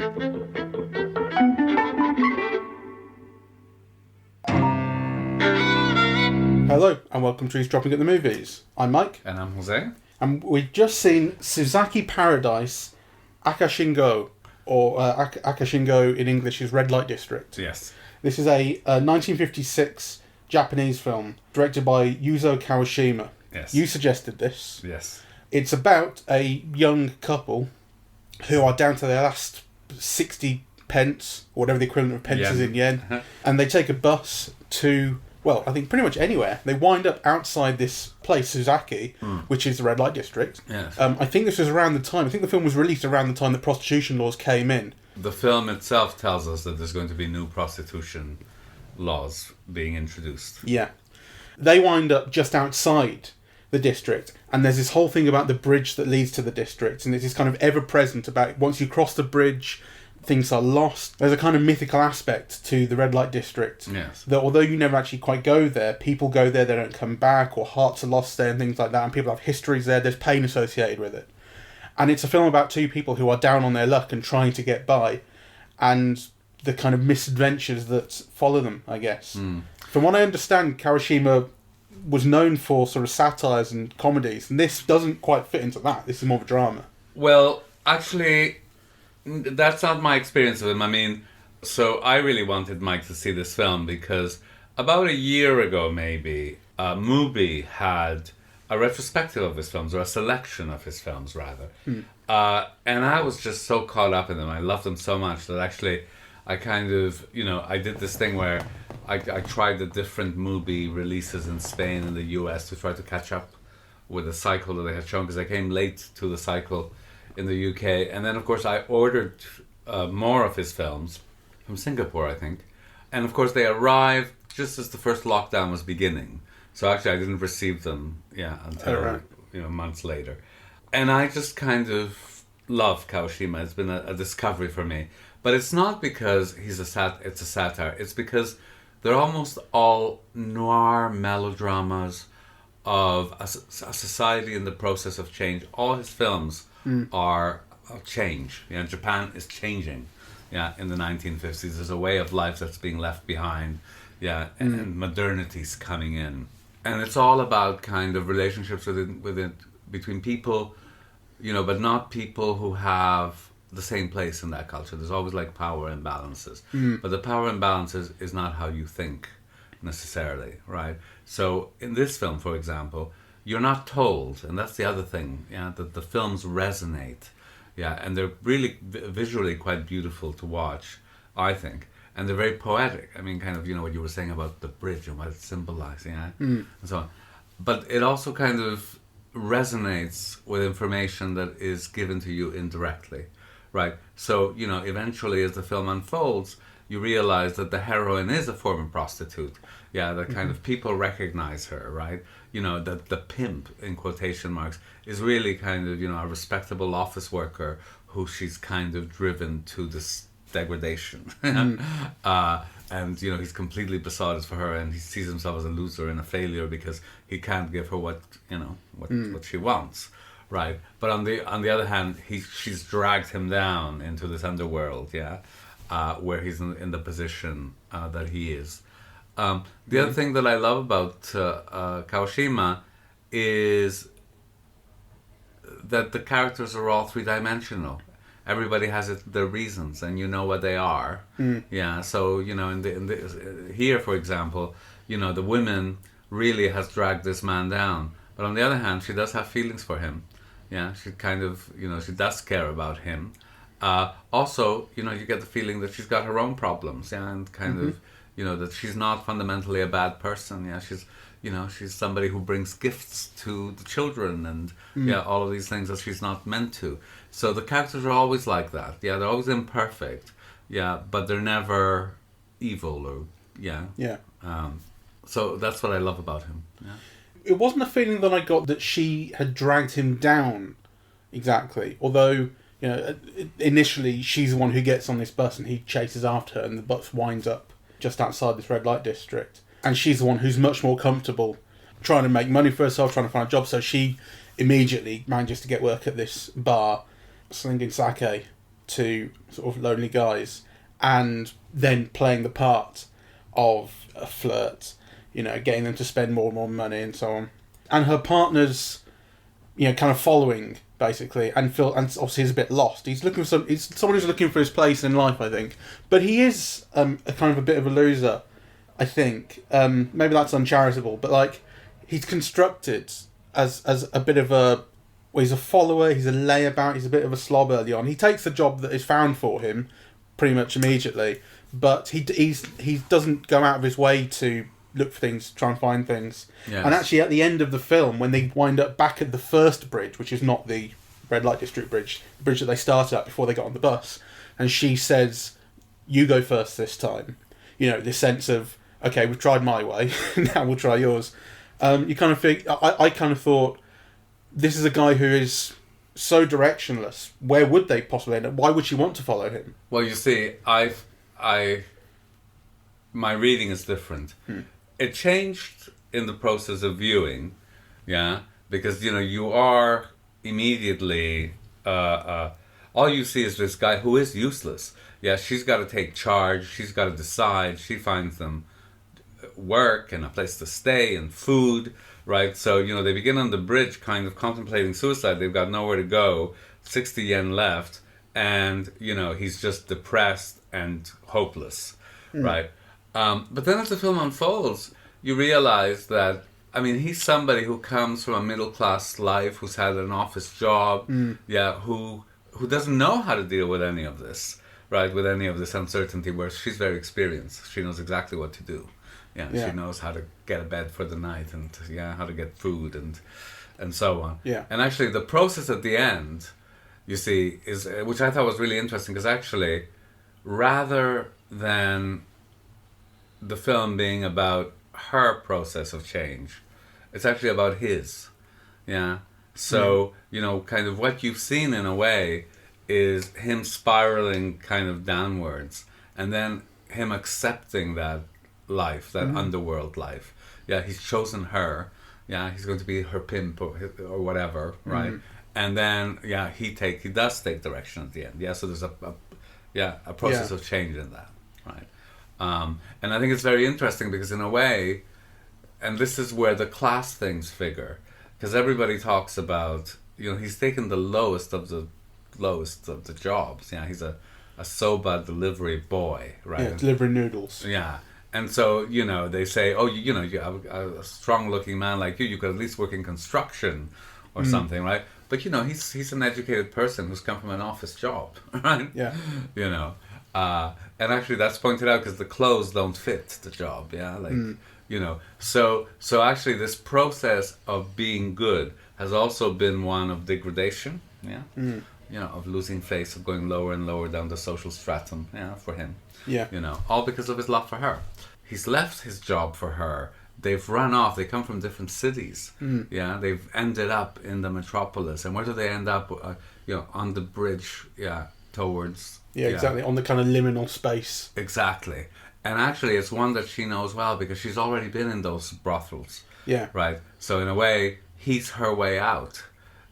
Hello, and welcome to Eavesdropping at the Movies. I'm Mike. And I'm Jose. And we've just seen Suzaki Paradise, Akashingo, or Akashingo in English is Red Light District. Yes. This is a 1956 Japanese film directed by Yuzo Kawashima. Yes. You suggested this. Yes. It's about a young couple who are down to their last 60 pence, or whatever the equivalent of pence is in yen, and they take a bus to... well, I think pretty much anywhere. They wind up outside this place, Suzaki, which is the red light district. Yes. I think this was around the time... I think the film was released around the time that prostitution laws came in. The film itself tells us that there's going to be new prostitution laws being introduced. Yeah. They wind up just outside the district, and there's this whole thing about the bridge that leads to the district, and it's this kind of ever-present about once you cross the bridge... things are lost. There's a kind of mythical aspect to the red light district. Yes. That although you never actually quite go there, people go there, they don't come back, or hearts are lost there and things like that, and people have histories there, there's pain associated with it. And it's a film about two people who are down on their luck and trying to get by, and the kind of misadventures that follow them, I guess. From what I understand, Kawashima was known for sort of satires and comedies, and this doesn't quite fit into that. This is more of a drama. Well, actually... that's not my experience of him. I mean, so I really wanted Mike to see this film because about a year ago, maybe, Mubi had a retrospective of his films, or a selection of his films, rather. And I was just so caught up in them. I loved them so much that actually I kind of, I did this thing where I tried the different Mubi releases in Spain and the US to try to catch up with the cycle that they had shown, because I came late to the cycle in the UK, and then of course I ordered more of his films from Singapore, I think, and of course they arrived just as the first lockdown was beginning. So actually I didn't receive them, until months later. And I just kind of love Kawashima. It's been a discovery for me, but it's not because it's a satire. It's because they're almost all noir melodramas of a society in the process of change. All his films are change. Japan is changing. In the 1950s, there's a way of life that's being left behind. And modernity's coming in, and it's all about kind of relationships between people, but not people who have the same place in that culture. There's always like power imbalances, but the power imbalances is not how you think necessarily, right? So in this film, for example, you're not told, and that's the other thing, that the films resonate, and they're really visually quite beautiful to watch, I think, and they're very poetic. I mean, kind of, what you were saying about the bridge and what it symbolizes, and so on. But it also kind of resonates with information that is given to you indirectly, right? So, eventually as the film unfolds, you realize that the heroine is a former prostitute. That kind of people recognize her, right? That the pimp, in quotation marks, is really kind of, a respectable office worker who she's kind of driven to this degradation. And, he's completely besotted for her, and he sees himself as a loser and a failure because he can't give her what she wants, right? But on the other hand, she's dragged him down into this underworld, where he's in the position that he is. The other thing that I love about Kawashima is that the characters are all three-dimensional. Everybody has their reasons, and you know what they are. So here, for example, the woman really has dragged this man down, but on the other hand, she does have feelings for him. She kind of, she does care about him. Also, you get the feeling that she's got her own problems, and kind of, that she's not fundamentally a bad person. She's somebody who brings gifts to the children, and all of these things that she's not meant to. So the characters are always like that. They're always imperfect. But they're never evil or so that's what I love about him. It wasn't a feeling that I got that she had dragged him down exactly, although initially she's the one who gets on this bus and he chases after her, and the bus winds up just outside this red light district, and she's the one who's much more comfortable trying to make money for herself, trying to find a job, so she immediately manages to get work at this bar slinging sake to sort of lonely guys, and then playing the part of a flirt, you know, getting them to spend more and more money and so on. And her partner's, you know, kind of following, basically, and obviously he's a bit lost. He's looking for he's someone who's looking for his place in life, I think. But he is a kind of a bit of a loser, I think. Maybe that's uncharitable, but like, he's constructed as a bit of a... Well, he's a follower, he's a layabout, he's a bit of a slob early on. He takes the job that is found for him pretty much immediately, but he doesn't go out of his way to look for things, try and find things. Yes. And actually at the end of the film, when they wind up back at the first bridge, which is not the red light district bridge, the bridge that they started at before they got on the bus, and she says, "You go first this time." You know, this sense of, okay, we've tried my way, now we'll try yours. You kind of think, I kind of thought, this is a guy who is so directionless. Where would they possibly end up? Why would she want to follow him? Well, you see, my reading is different. It changed in the process of viewing, yeah, because, you know, you are immediately, all you see is this guy who is useless. Yeah, she's got to take charge, she's got to decide, she finds them work and a place to stay and food, right? So, you know, they begin on the bridge kind of contemplating suicide. They've got nowhere to go, 60 yen left, and, you know, he's just depressed and hopeless, right? But then as the film unfolds, you realize that, I mean, he's somebody who comes from a middle-class life, who's had an office job, yeah, who doesn't know how to deal with any of this, right, with any of this uncertainty, where she's very experienced. She knows exactly what to do. Yeah. She knows how to get a bed for the night, and how to get food and so on. Yeah. And actually the process at the end, you see, is, which I thought was really interesting, because actually, rather than the film being about her process of change, it's actually about his. Yeah. So, you know, kind of what you've seen in a way is him spiraling kind of downwards, and then him accepting that life, that underworld life. Yeah, he's chosen her. Yeah, he's going to be her pimp or whatever, right? And then, he does take direction at the end. Yeah, so there's a process of change in that, right? And I think it's very interesting because in a way, and this is where the class things figure, because everybody talks about, you know, he's taken the lowest of the jobs. Yeah, he's a soba delivery boy, right? Yeah, delivering noodles. Yeah. And so, you know, they say, oh, you know, you have a strong-looking man like you could at least work in construction or something, right? But, you know, he's an educated person who's come from an office job, right? Yeah. You know, and actually that's pointed out because the clothes don't fit the job, yeah? Like, you know, so actually this process of being good has also been one of degradation, yeah? You know, of losing face, of going lower and lower down the social stratum, for him. Yeah. You know, all because of his love for her. He's left his job for her. They've run off. They come from different cities. Yeah. They've ended up in the metropolis. And where do they end up? You know, on the bridge, towards... Yeah, exactly. On the kind of liminal space. Exactly. And actually, it's one that she knows well because she's already been in those brothels. Yeah. Right? So in a way, he's her way out.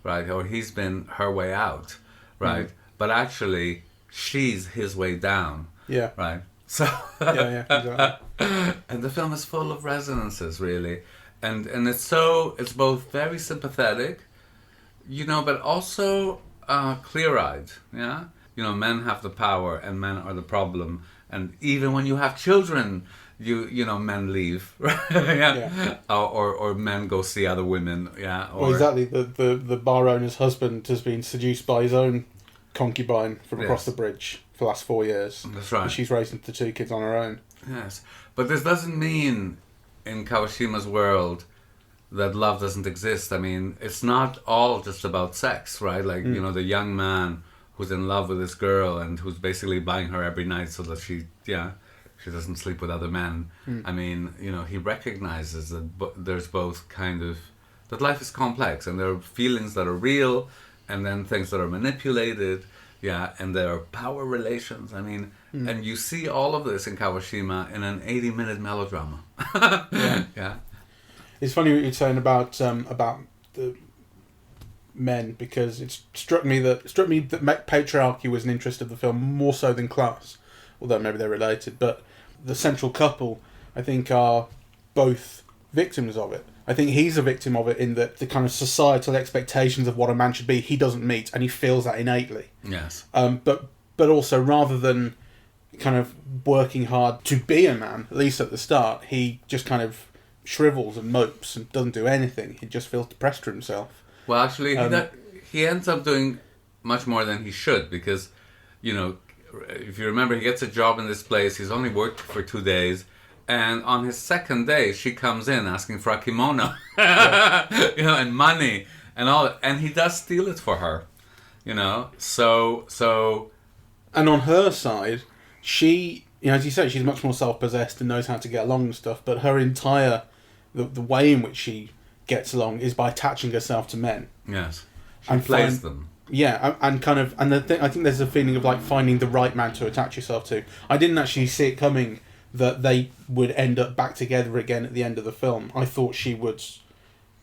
Right? Or he's been her way out. Right? But actually, she's his way down. Yeah. Right. So. Exactly. And the film is full of resonances, really, and it's both very sympathetic, you know, but also clear-eyed. Yeah. You know, men have the power, and men are the problem, and even when you have children, you know, men leave, right? Or men go see other women. Yeah. Well, exactly. The bar owner's husband has been seduced by his own concubine from across the bridge for the last 4 years. That's right. And she's raising the 2 kids on her own. Yes. But this doesn't mean, in Kawashima's world, that love doesn't exist. I mean, it's not all just about sex, right? Like, you know, the young man who's in love with this girl and who's basically buying her every night so that she doesn't sleep with other men. I mean, you know, he recognizes that there's both kind of... that life is complex, and there are feelings that are real, and then things that are manipulated, and there are power relations. I mean, and you see all of this in Kawashima in an 80-minute melodrama. Yeah. It's funny what you're saying about the men, because it struck me that patriarchy was an interest of the film more so than class, although maybe they're related. But the central couple, I think, are both victims of it. I think he's a victim of it in that the kind of societal expectations of what a man should be, he doesn't meet, and he feels that innately. Yes. But also, rather than kind of working hard to be a man, at least at the start, he just kind of shrivels and mopes and doesn't do anything. He just feels depressed to himself. Well, actually, he ends up doing much more than he should, because, you know, if you remember, he gets a job in this place. He's only worked for 2 days. And on his second day, she comes in asking for a kimono, you know, and money and all. And he does steal it for her, you know. So. And on her side, she, you know, as you say, she's much more self-possessed and knows how to get along and stuff. But her entire, the way in which she gets along is by attaching herself to men. Yes. She plays them. Yeah, and kind of, and I think there's a feeling of like finding the right man to attach yourself to. I didn't actually see it coming that they would end up back together again at the end of the film. I thought she would,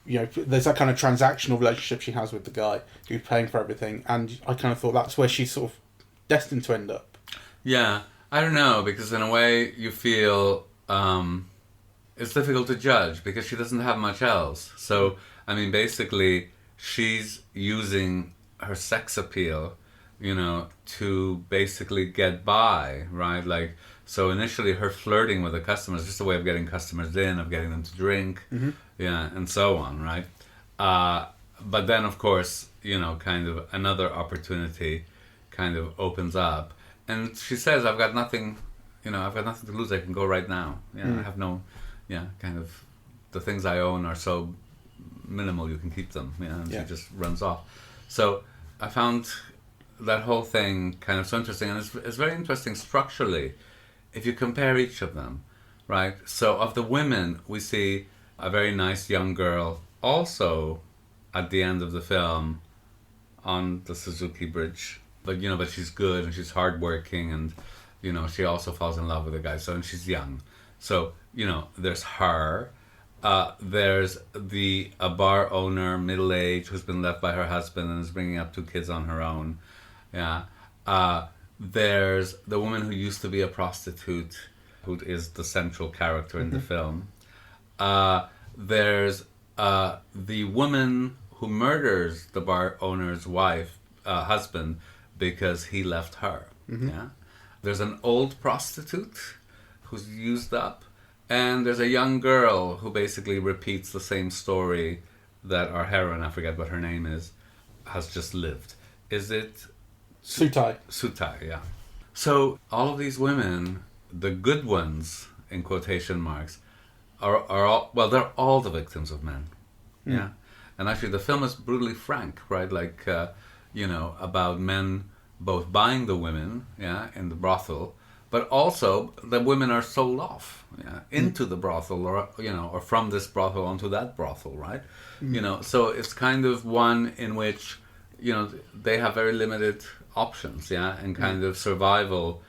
you know, there's that kind of transactional relationship she has with the guy who's paying for everything, and I kind of thought that's where she's sort of destined to end up. Yeah, I don't know, because in a way you feel it's difficult to judge because she doesn't have much else. So, I mean, basically, she's using her sex appeal, you know, to basically get by, right? Like, so initially her flirting with the customers is just a way of getting customers in, of getting them to drink, yeah, and so on, right? But then, of course, you know, kind of another opportunity kind of opens up. And she says, I've got nothing, you know, I've got nothing to lose. I can go right now. Yeah, I have no, yeah, kind of, the things I own are so minimal, you can keep them. Yeah, and she just runs off. So I found that whole thing kind of so interesting. And it's very interesting structurally if you compare each of them, right? So of the women, we see a very nice young girl also at the end of the film on the Suzuki Bridge. But, you know, but she's good and she's hardworking, and, you know, she also falls in love with the guy. So, and she's young. So, you know, there's her. There's a bar owner, middle-aged, who's been left by her husband and is bringing up 2 kids on her own. Yeah. There's the woman who used to be a prostitute, who is the central character in the film. There's the woman who murders the bar owner's husband, because he left her. Yeah. There's an old prostitute who's used up, and there's a young girl who basically repeats the same story that our heroine, I forget what her name is, has just lived. Is it Tsutae? Tsutae, yeah. So all of these women, the good ones in quotation marks, are all, well, they're all the victims of men. Yeah. And actually the film is brutally frank, right? Like, you know, about men both buying the women, yeah, in the brothel, but also the women are sold off, yeah, into the brothel, or, you know, or from this brothel onto that brothel, right? You know, so it's kind of one in which, you know, they have very limited options, yeah, and kind of survival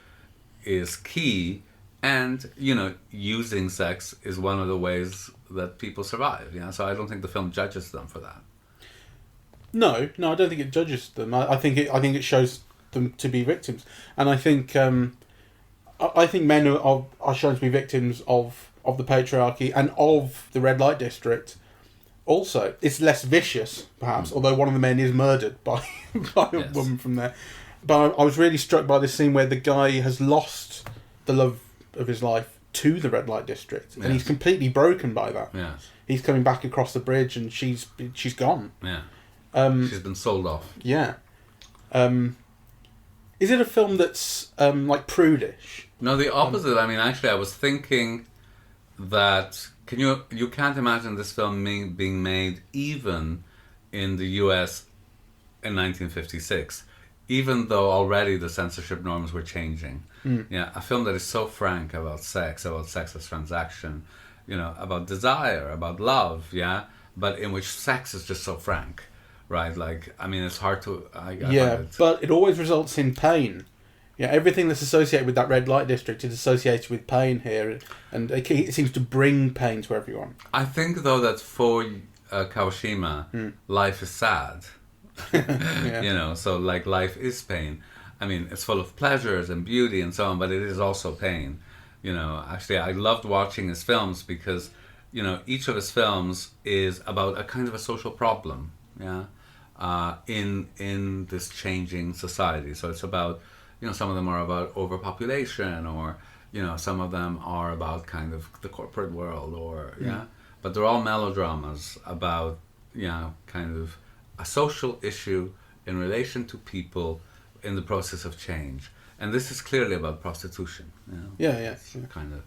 is key, and, you know, using sex is one of the ways that people survive, yeah. So I don't think the film judges them for that. No, I don't think it judges them. I think it shows them to be victims, and I think men are shown to be victims of the patriarchy and of the red light district. Also, it's less vicious, perhaps, although one of the men is murdered by a woman from there. But I was really struck by this scene where the guy has lost the love of his life to the red light district, and he's completely broken by that. Yes. He's coming back across the bridge, and she's gone. Yeah. She's been sold off. Yeah. Is it a film that's like prudish? No, the opposite. I mean, actually, I was thinking that you can't imagine this film being made even in the US in 1956, even though already the censorship norms were changing. Yeah, a film that is so frank about sex as transaction, you know, about desire, about love, yeah, but in which sex is just so frank. Right, like, I mean, it's hard to... but it always results in pain. Yeah, everything that's associated with that red light district is associated with pain here, and it seems to bring pain to everyone. I think, though, that for Kawashima, life is sad. Yeah. You know, so like life is pain. I mean, it's full of pleasures and beauty and so on, but it is also pain. You know, actually, I loved watching his films because, you know, each of his films is about a kind of a social problem, yeah, in this changing society. So it's about, you know, some of them are about overpopulation, or, you know, some of them are about kind of the corporate world, or, yeah, but they're all melodramas about, you know, kind of a social issue in relation to people in the process of change. And this is clearly about prostitution. You know? Yeah. It's kind of,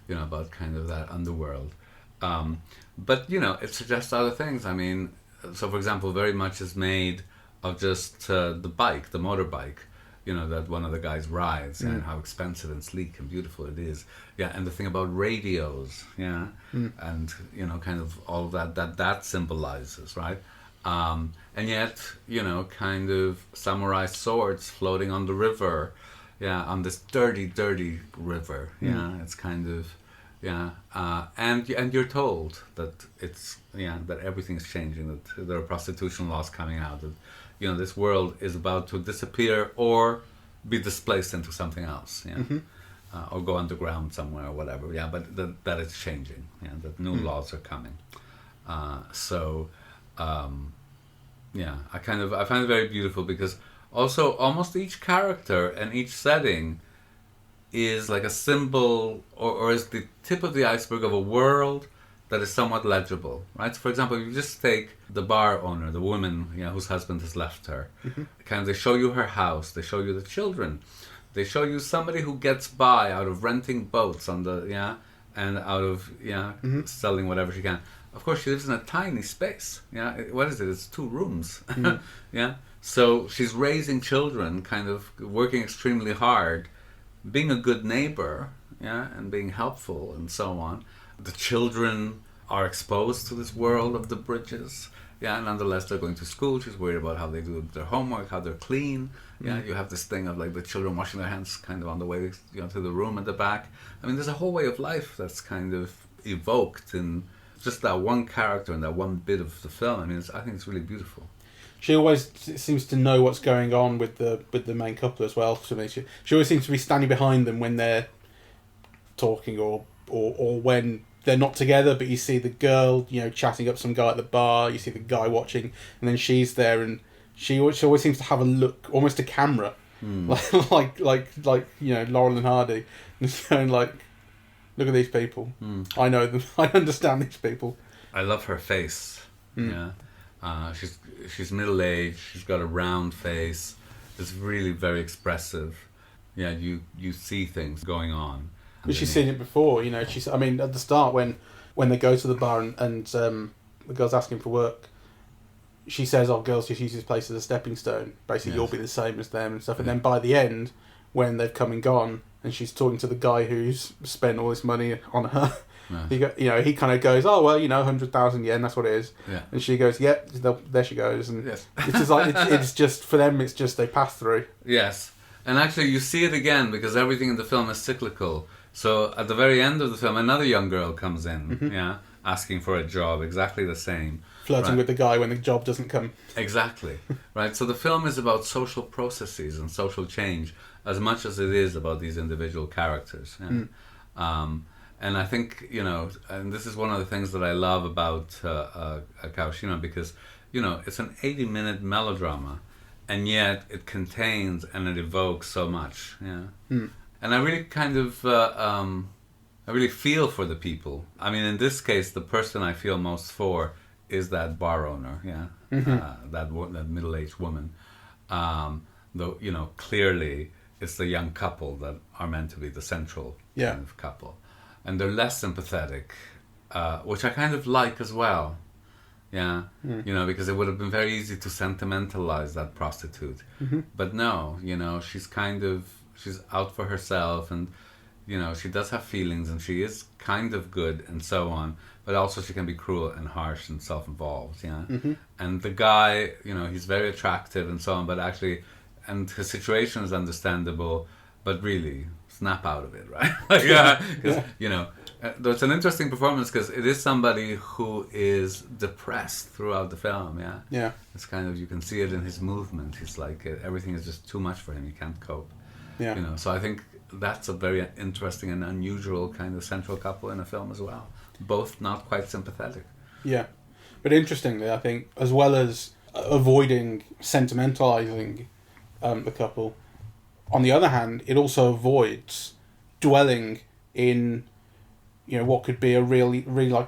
you know, about kind of that underworld. But, you know, it suggests other things. I mean, so for example, very much is made of just the bike, the motorbike, you know, that one of the guys rides, and how expensive and sleek and beautiful it is. Yeah, and the thing about radios, yeah, and, you know, kind of all of that symbolizes, right? And yet, you know, kind of samurai swords floating on the river, yeah, on this dirty, dirty river, yeah, it's kind of, yeah, and you're told that it's, yeah, that everything's changing, that there are prostitution laws coming out, that, you know, this world is about to disappear or be displaced into something else, yeah, or go underground somewhere or whatever, yeah, but that it's changing, yeah, that new laws are coming, yeah, I find it very beautiful because also almost each character and each setting is like a symbol or is the tip of the iceberg of a world that is somewhat legible, right? So for example, if you just take the bar owner, the woman, you know, whose husband has left her, kind of they show you her house, they show you the children, they show you somebody who gets by out of renting boats on the, yeah, and out of, yeah, selling whatever she can. Of course, she lives in a tiny space. Yeah, what is it? It's 2 rooms. Yeah, so she's raising children, kind of working extremely hard, being a good neighbor, yeah, and being helpful and so on. The children are exposed to this world of the bridges. Yeah, nonetheless, they're going to school. She's worried about how they do their homework, how they're clean. Yeah, you have this thing of like the children washing their hands kind of on the way, you know, to the room at the back. I mean, there's a whole way of life that's kind of evoked in just that one character and that one bit of the film. I mean, I think it's really beautiful. She always seems to know what's going on with the main couple as well. To me, she always seems to be standing behind them when they're talking or when they're not together. But you see the girl, you know, chatting up some guy at the bar. You see the guy watching, and then she's there, and she always seems to have a look, almost a camera, like you know, Laurel and Hardy, and it's going like, look at these people. I know them. I understand these people. I love her face. Yeah, she's middle aged. She's got a round face. It's really very expressive. Yeah, you see things going on. But she's seen it before. You know, I mean, at the start when they go to the bar and the girl's asking for work, she says, "Oh, girls just use this place as a stepping stone. Basically, you'll be the same as them and stuff." And then by the end, when they've come and gone, and she's talking to the guy who's spent all this money on her. Yeah. He kind of goes, "Oh well, 100,000 yen, that's what it is." Yeah. And she goes, "Yep, there she goes." And yes. It's just like it's just for them. It's just they pass through. Yes, and actually you see it again because everything in the film is cyclical. So at the very end of the film, another young girl comes in, yeah, asking for a job, exactly the same. Flirting with the guy when the job doesn't come. Exactly, right? So the film is about social processes and social change as much as it is about these individual characters. Yeah? And I think, and this is one of the things that I love about Kawashima, because, it's an 80-minute melodrama, and yet it contains and it evokes so much. Yeah. And I really kind of, I really feel for the people. I mean, in this case, the person I feel most for is that bar owner, yeah, that middle-aged woman. Though, clearly it's the young couple that are meant to be the central kind of couple. And they're less sympathetic, which I kind of like as well. Yeah, because it would have been very easy to sentimentalize that prostitute. But no, she's out for herself, and she does have feelings, and she is kind of good and so on, but also she can be cruel and harsh and self-involved. And the guy, he's very attractive and so on, but actually, and his situation is understandable, but really snap out of it, right? Because Though it's an interesting performance because it is somebody who is depressed throughout the film. Yeah. Yeah. It's kind of, you can see it in his movement. He's like everything is just too much for him. He can't cope. Yeah. You know. So I think that's a very interesting and unusual kind of central couple in a film as well. Both not quite sympathetic. Yeah. But interestingly, I think, as well as avoiding sentimentalising the couple, on the other hand, it also avoids dwelling in, you know, what could be a really, really like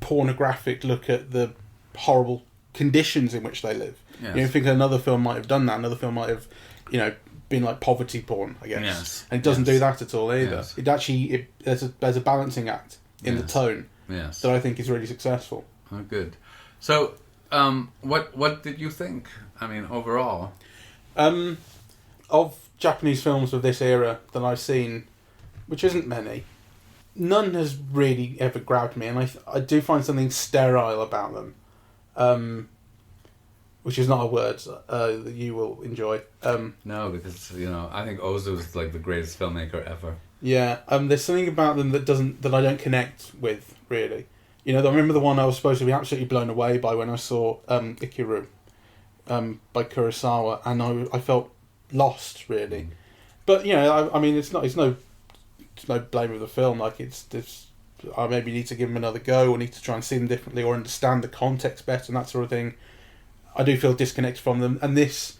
pornographic look at the horrible conditions in which they live. Yes. You know, I think another film might have done that. Another film might have, you know, been like poverty porn, I guess. Yes. And it doesn't do that at all either. Yes. It actually, there's a balancing act in the tone Yes. that I think is really successful. Oh, good. So, what did you think? I mean, overall, Of Japanese films of this era that I've seen, which isn't many, none has really ever grabbed me, and I do find something sterile about them, which is not a word that you will enjoy. no, because I think Ozu is like the greatest filmmaker ever. Yeah, there's something about them that I don't connect with really. You know, I remember the one I was supposed to be absolutely blown away by when I saw Ikiru, by Kurosawa, and I felt lost really. But you know, I mean, it's no blame of the film. Like it's I maybe need to give them another go, or need to try and see them differently, or understand the context better and that sort of thing. I do feel disconnected from them, and this,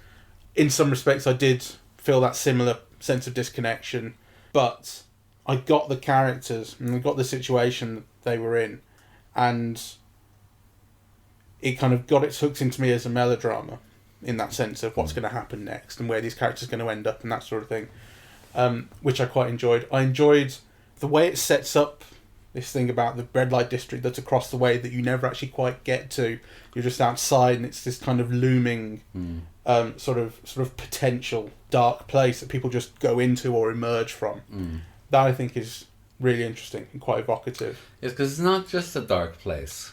in some respects, I did feel that similar sense of disconnection. But I got the characters and I got the situation that they were in, and it kind of got its hooks into me as a melodrama, in that sense of what's going to happen next and where these characters are going to end up and that sort of thing, which I quite enjoyed. I enjoyed the way it sets up this thing about the red light district that's across the way that you never actually quite get to. You're just outside, and it's this kind of looming sort of potential dark place that people just go into or emerge from. That I think is really interesting and quite evocative. Yes, because it's not just a dark place,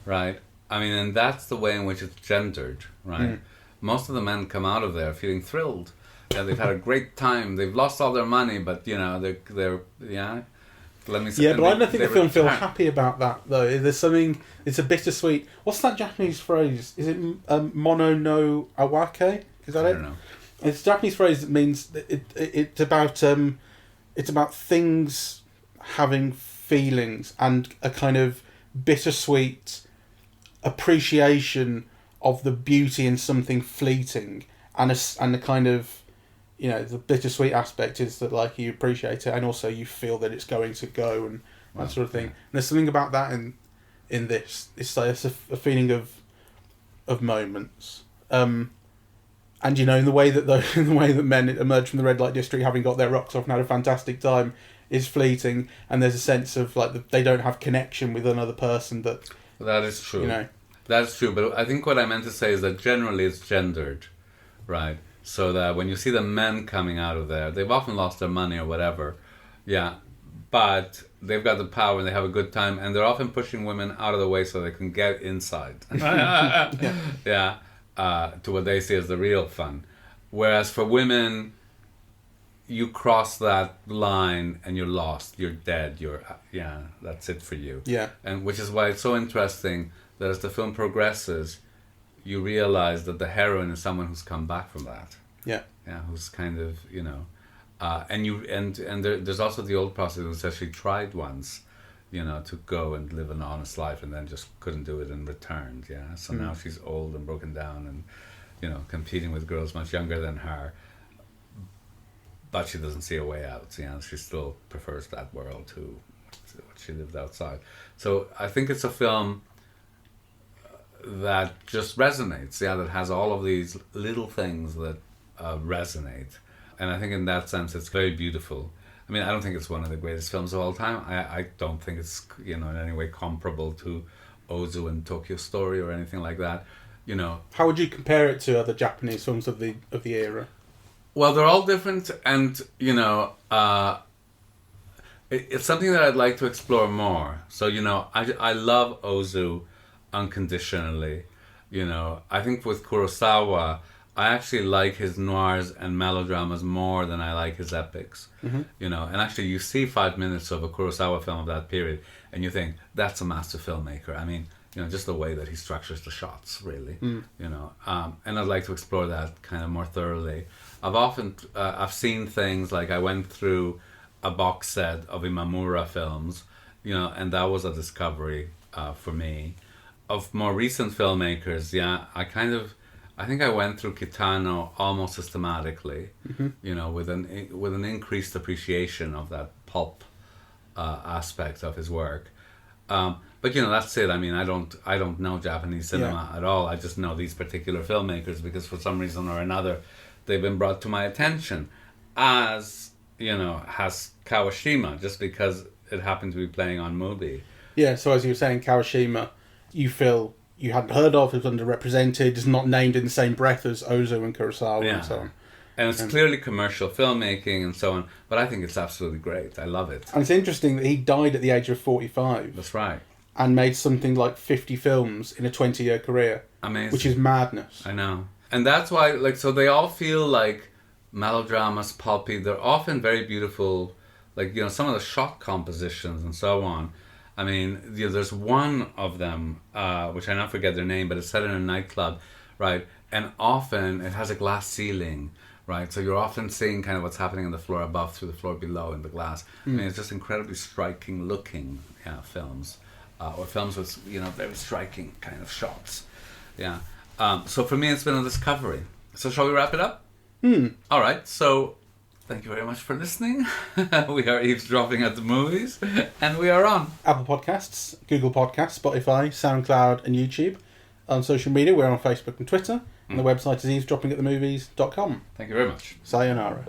right? I mean, and that's the way in which it's gendered, right? Most of the men come out of there feeling thrilled. Yeah, they've had a great time. They've lost all their money, but they're yeah. Let me say. Yeah, but I don't think the film feels happy about that though. There's something. It's a bittersweet. What's that Japanese phrase? Is it mono no awake? Is that it? I don't know. It's a Japanese phrase that means it's about things having feelings and a kind of bittersweet appreciation of the beauty in something fleeting, and a kind of, you know, the bittersweet aspect is that like you appreciate it and also you feel that it's going to go and that sort of thing. And there's something about that in this. It's like a feeling of moments. And you know, in the way that men emerge from the red light district having got their rocks off and had a fantastic time is fleeting, and there's a sense of like they don't have connection with another person that is true. You know, that's true. But I think what I meant to say is that generally it's gendered, right? So that when you see the men coming out of there, they've often lost their money or whatever, yeah, but they've got the power and they have a good time, and they're often pushing women out of the way so they can get inside. Yeah. To what they see as the real fun. Whereas for women, you cross that line and you're lost, you're dead, that's it for you. Yeah. And which is why it's so interesting that as the film progresses, you realize that the heroine is someone who's come back from that. Yeah. Yeah, who's kind of, and there's also the old prostitute who says she tried once, to go and live an honest life and then just couldn't do it and returned, yeah. So now she's old and broken down and, competing with girls much younger than her, but she doesn't see a way out, she still prefers that world to what she lived outside. So I think it's a film that just resonates, that has all of these little things that resonate. And I think in that sense it's very beautiful. I mean, I don't think it's one of the greatest films of all time. I don't think it's, in any way comparable to Ozu and Tokyo Story or anything like that, How would you compare it to other Japanese films of the era? Well, they're all different, and, it's something that I'd like to explore more. So, I love Ozu unconditionally. I think with Kurosawa, I actually like his noirs and melodramas more than I like his epics. You know, and actually you see 5 minutes of a Kurosawa film of that period and you think, that's a master filmmaker. I mean, you know, just the way that he structures the shots, really. You know, and I'd like to explore that kind of more thoroughly. I've seen things like I went through a box set of Imamura films, you know, and that was a discovery for me. Of more recent filmmakers, yeah, I think I went through Kitano almost systematically, you know, with an increased appreciation of that pulp aspect of his work. But you know, that's it. I mean, I don't know Japanese cinema at all. I just know these particular filmmakers because for some reason or another, they've been brought to my attention, as you know, has Kawashima, just because it happened to be playing on Mubi. Yeah. So as you were saying, Kawashima, you feel you hadn't heard of, is underrepresented, is not named in the same breath as Ozu and Kurosawa and so on. And it's clearly commercial filmmaking and so on, but I think it's absolutely great. I love it. And it's interesting that he died at the age of 45. That's right. And made something like 50 films in a 20-year career. Amazing. Which is madness. I know. And that's why, like, so they all feel like melodramas, pulpy. They're often very beautiful, like, you know, some of the shot compositions and so on. I mean, you know, there's one of them, which I now forget their name, but it's set in a nightclub, right? And often it has a glass ceiling, right? So you're often seeing kind of what's happening on the floor above through the floor below in the glass. I mean, it's just incredibly striking looking films, or films with, you know, very striking kind of shots. Yeah. So for me, it's been a discovery. So shall we wrap it up? All right. So thank you very much for listening. We are eavesdropping at the movies, and we are on Apple Podcasts, Google Podcasts, Spotify, SoundCloud, and YouTube. On social media, we're on Facebook and Twitter, and the website is eavesdroppingatthemovies.com. Thank you very much. Sayonara.